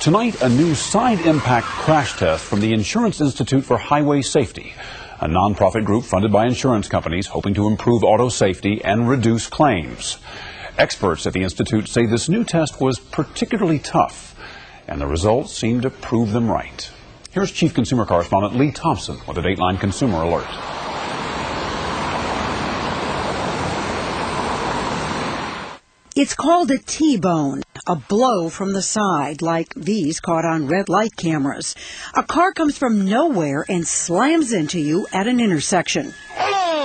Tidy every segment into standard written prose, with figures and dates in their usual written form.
Tonight, a new side impact crash test from the Insurance Institute for Highway Safety, a nonprofit group funded by insurance companies hoping to improve auto safety and reduce claims. Experts at the Institute say this new test was particularly tough, and the results seem to prove them right. Here's Chief Consumer Correspondent Lee Thompson with a Dateline Consumer Alert. It's called a T-bone, a blow from the side, like these caught on red light cameras. A car comes from nowhere and slams into you at an intersection.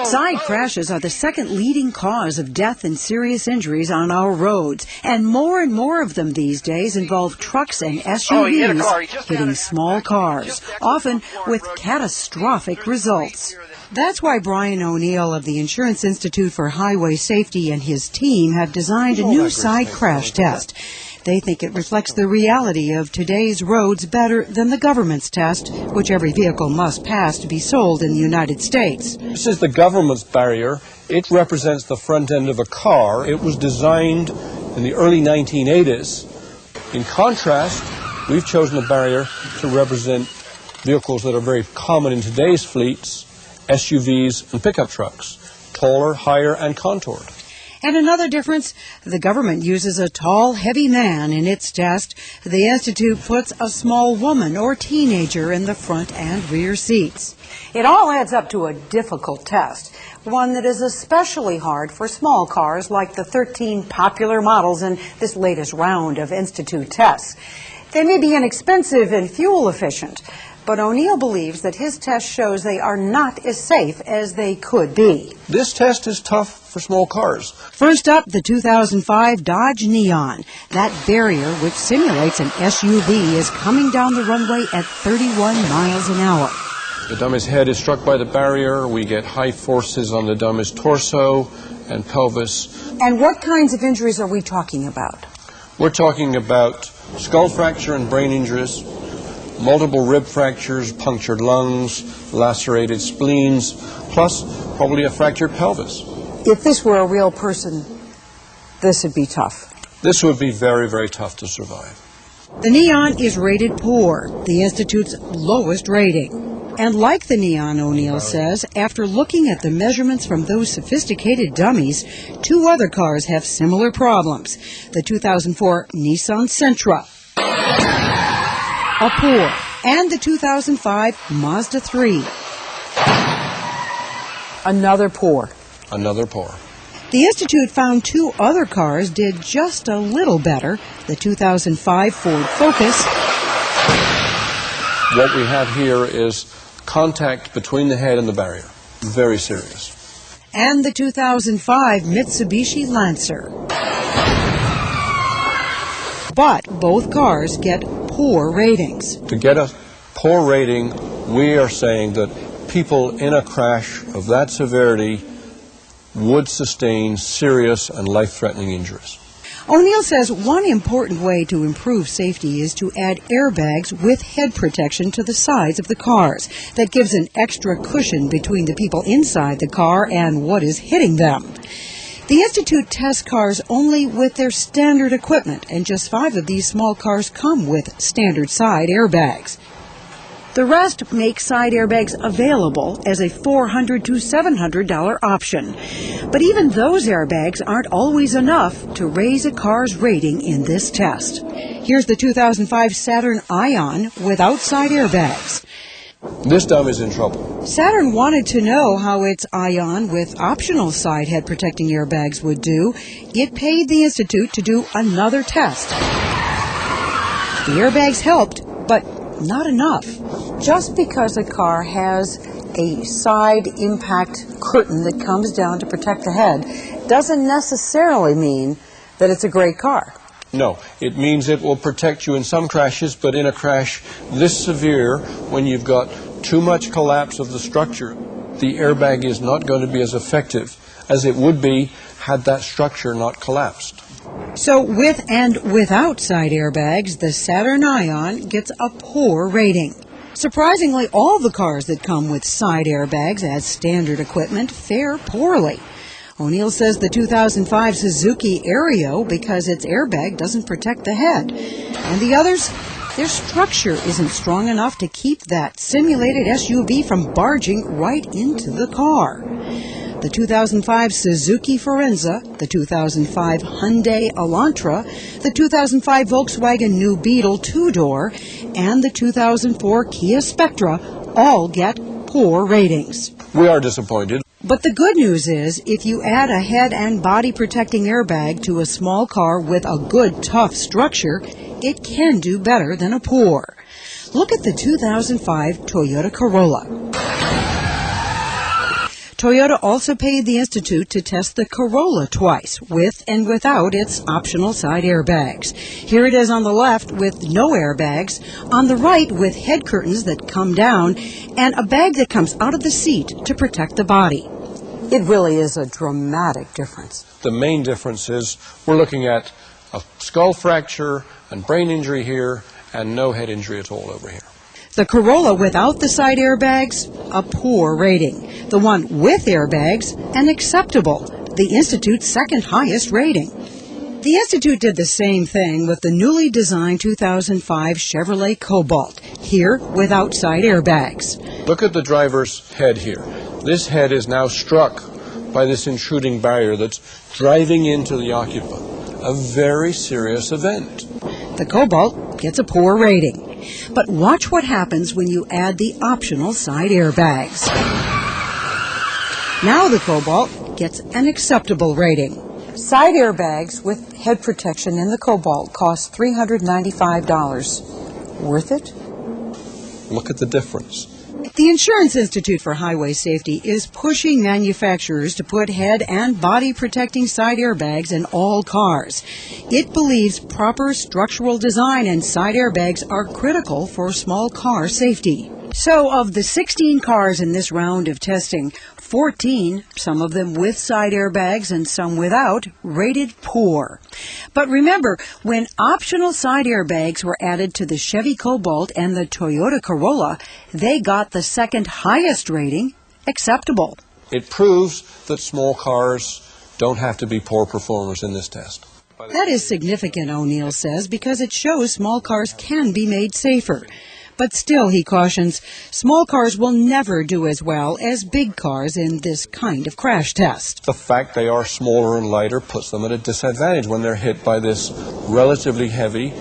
Side crashes are the second leading cause of death and serious injuries on our roads, and more of them these days involve trucks and SUVs hitting small cars, often with catastrophic results. That's why Brian O'Neill of the Insurance Institute for Highway Safety and his team have designed a new side crash test. They think it reflects the reality of today's roads better than the government's test, which every vehicle must pass to be sold in the United States. This is the government's barrier. It represents the front end of a car. It was designed in the early 1980s. In contrast, we've chosen a barrier to represent vehicles that are very common in today's fleets, SUVs and pickup trucks, taller, higher, and contoured. And another difference, the government uses a tall, heavy man in its test. The Institute puts a small woman or teenager in the front and rear seats. It all adds up to a difficult test, one that is especially hard for small cars like the 13 popular models in this latest round of Institute tests. They may be inexpensive and fuel efficient, but O'Neill believes that his test shows they are not as safe as they could be. This test is tough for small cars. First up, the 2005 Dodge Neon. That barrier, which simulates an SUV, is coming down the runway at 31 miles an hour. The dummy's head is struck by the barrier. We get high forces on the dummy's torso and pelvis. And what kinds of injuries are we talking about? We're talking about skull fracture and brain injuries, multiple rib fractures, punctured lungs, lacerated spleens, plus probably a fractured pelvis. If this were a real person, this would be tough. This would be very, very tough to survive. The Neon is rated poor, the Institute's lowest rating. And like the Neon, O'Neill says, after looking at the measurements from those sophisticated dummies, two other cars have similar problems. The 2004 Nissan Sentra, a poor, and the 2005 Mazda 3, another poor. Another poor. The Institute found two other cars did just a little better. The 2005 Ford Focus. What we have here is contact between the head and the barrier. Very serious. And the 2005 Mitsubishi Lancer. But both cars get poor ratings. To get a poor rating, we are saying that people in a crash of that severity would sustain serious and life-threatening injuries. O'Neill says one important way to improve safety is to add airbags with head protection to the sides of the cars. That gives an extra cushion between the people inside the car and what is hitting them. The Institute tests cars only with their standard equipment, and just 5 of these small cars come with standard side airbags. The rest make side airbags available as a $400 to $700 option. But even those airbags aren't always enough to raise a car's rating in this test. Here's the 2005 Saturn Ion without side airbags. This dummy's in trouble. Saturn wanted to know how its Ion with optional side head protecting airbags would do. It paid the Institute to do another test. The airbags helped, but not enough. Just because a car has a side impact curtain that comes down to protect the head doesn't necessarily mean that it's a great car. No, it means it will protect you in some crashes, but in a crash this severe, when you've got too much collapse of the structure, the airbag is not going to be as effective as it would be had that structure not collapsed. So with and without side airbags, the Saturn Ion gets a poor rating. Surprisingly, all the cars that come with side airbags as standard equipment fare poorly. O'Neill says the 2005 Suzuki Aerio because its airbag doesn't protect the head. And the others Their structure isn't strong enough to keep that simulated SUV from barging right into the car. The 2005 Suzuki Forenza, the 2005 Hyundai Elantra, the 2005 Volkswagen new Beetle two-door, and the 2004 Kia Spectra all get poor ratings. We are disappointed. But the good news is, if you add a head and body protecting airbag to a small car with a good, tough structure, it can do better than a poor. Look at the 2005 Toyota Corolla. Toyota also paid the Institute to test the Corolla twice, with and without its optional side airbags. Here it is on the left with no airbags, on the right with head curtains that come down, and a bag that comes out of the seat to protect the body. It really is a dramatic difference. The main difference is we're looking at a skull fracture and brain injury here and no head injury at all over here. The Corolla without the side airbags, a poor rating. The one with airbags, an acceptable, the Institute's second highest rating. The Institute did the same thing with the newly designed 2005 Chevrolet Cobalt, here without side airbags. Look at the driver's head here. This head is now struck by this intruding barrier that's driving into the occupant. A very serious event. The Cobalt gets a poor rating. But watch what happens when you add the optional side airbags. Now the Cobalt gets an acceptable rating. Side airbags with head protection in the Cobalt cost $395. Worth it? Look at the difference. The Insurance Institute for Highway Safety is pushing manufacturers to put head and body protecting side airbags in all cars. It believes proper structural design and side airbags are critical for small car safety. So of the 16 cars in this round of testing, 14, some of them with side airbags and some without, rated poor. But remember, when optional side airbags were added to the Chevy Cobalt and the Toyota Corolla, they got the second highest rating, acceptable. It proves that small cars don't have to be poor performers in this test. That is significant, O'Neill says, because it shows small cars can be made safer. But still, he cautions, small cars will never do as well as big cars in this kind of crash test. The fact they are smaller and lighter puts them at a disadvantage when they're hit by this relatively heavy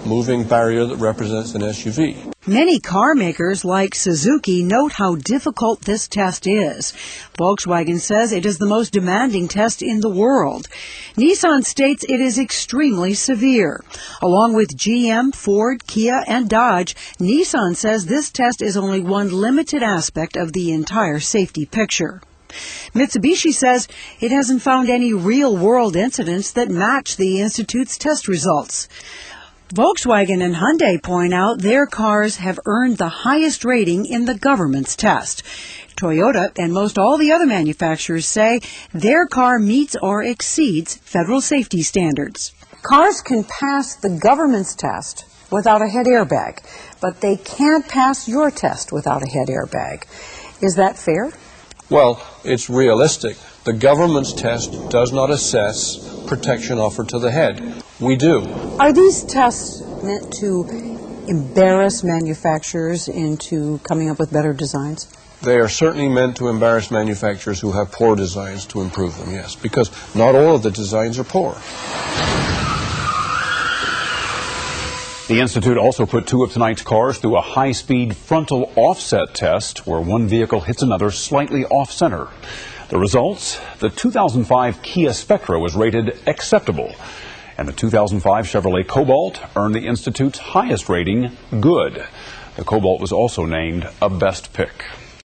moving barrier that represents an SUV. Many car makers like Suzuki note how difficult this test is. Volkswagen says it is the most demanding test in the world. Nissan states it is extremely severe. Along with GM, Ford, Kia, and Dodge, Nissan says this test is only one limited aspect of the entire safety picture. Mitsubishi says it hasn't found any real-world incidents that match the Institute's test results. Volkswagen and Hyundai point out their cars have earned the highest rating in the government's test. Toyota and most all the other manufacturers say their car meets or exceeds federal safety standards. Cars can pass the government's test without a head airbag, but they can't pass your test without a head airbag. Is that fair? Well, it's realistic. The government's test does not assess protection offered to the head. We do. Are these tests meant to embarrass manufacturers into coming up with better designs? They are certainly meant to embarrass manufacturers who have poor designs to improve them, yes, because not all of the designs are poor. The Institute also put two of tonight's cars through a high-speed frontal offset test where one vehicle hits another slightly off-center. The results? The 2005 Kia Spectra was rated acceptable, and the 2005 Chevrolet Cobalt earned the Institute's highest rating, good. The Cobalt was also named a best pick.